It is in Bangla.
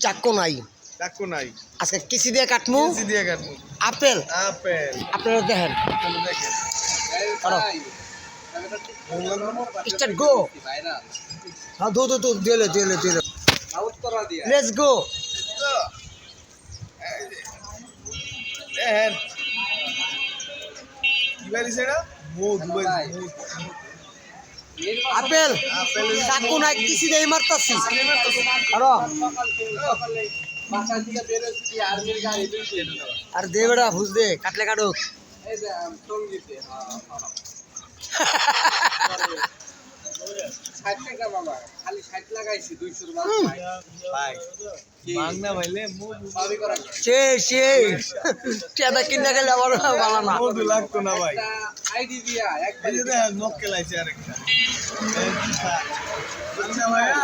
চাকু নাই চাকু নাই আজকে কিসি দিয়ে কাটমু কেজি দিয়ে কাটবো আপেল আপেল আপনারা দেখেন আপেল দেখেন স্টার্ট গো হ্যাঁ দো দিলে লেটস গো দেখেন কি বাইছে এটা মধু বাইছে আপেল আপেল চাকু নাই কিসি দিয়ে মারতাছি আরো আর দে বেটা বুঝ দে কাটলে কাটুক বাংলা ভাইলে চেদা কিনা গেলে আবার ভালো না মধু লাগতো না ভাই এই যে দেখ মক্কেল আইছে আরেকটা ভাইয়া